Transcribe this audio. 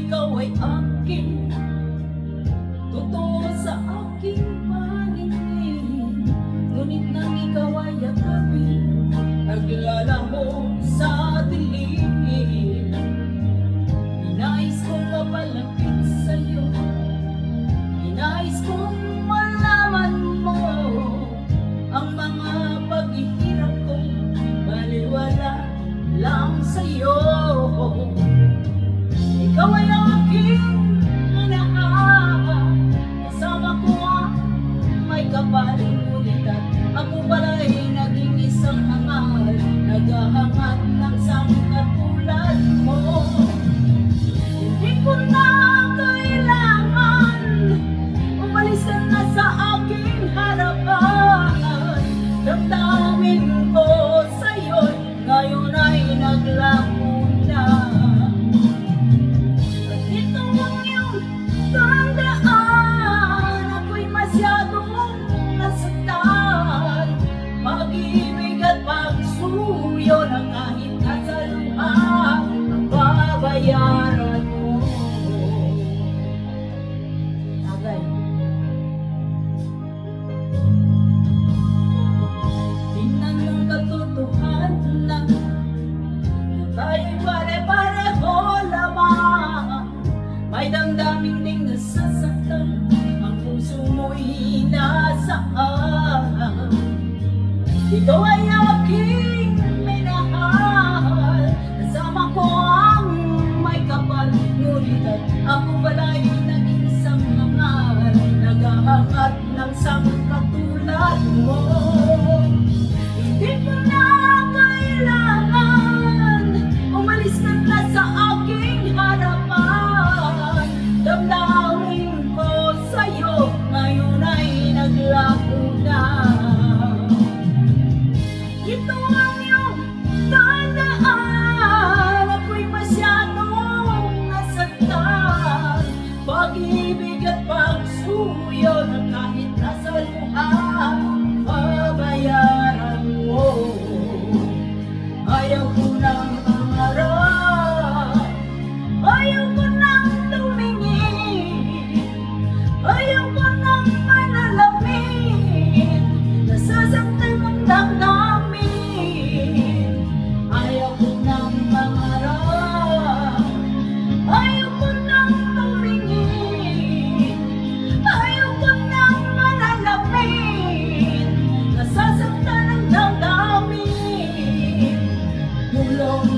ikaw ay akin, totoo sa aking paningin. Ngunit nang ikaw ay yakapin, naglalaho sa dilim. Ninais kong mapalapit sa'yo, ninais kong malaman mo ang mga paghihirap ko, baliwala lang sa'yo. Ikaw ay aking inaaha, kasama ko ang may kapal. Ngunit at ako pala'y naging isang hangal, naghahangat ng sangkatulad mo. Hindi ko na kailangan umalis ka na sa aking harapan. Damdamin ko sa'yo'y ngayon ay naglaho na. At ito ang iyong tandaan, ako'y masyadong nasaktan. Pag-ibig at pagsuyo na kahit nasa luha, ang babayaran mo. Tagay. Tingnan yung katotohanan na tayo'y pare-pareho lamang. May damdamin ding nasasaktan, ang puso mo'y nasaan. Ikaw ay aking minahal, kasama ko ang may kapal. Ngunit at ako pala'y naging isang hangal, naghahangat ng sangkatulad mo. Hindi ko na kailangan umalis ka na sa aking harapan. Damdamin ko sa'yo ngayon ay naglaho na. Ito ang iyong tandaan, ako'y masyadong nasaktan. Pag-ibig at pagsuyo na kahit nasa luha, babayaran mo. Ayaw ko nang mangarap, ayaw ko nang tumingin, ayaw ko nang manalamin, nasasaktan ang damdamin. Ayaw ko nang mangarap, ayaw ko nang tumingin, ayaw ko nang manalamin, nasasaktan ang damdamin. Tulong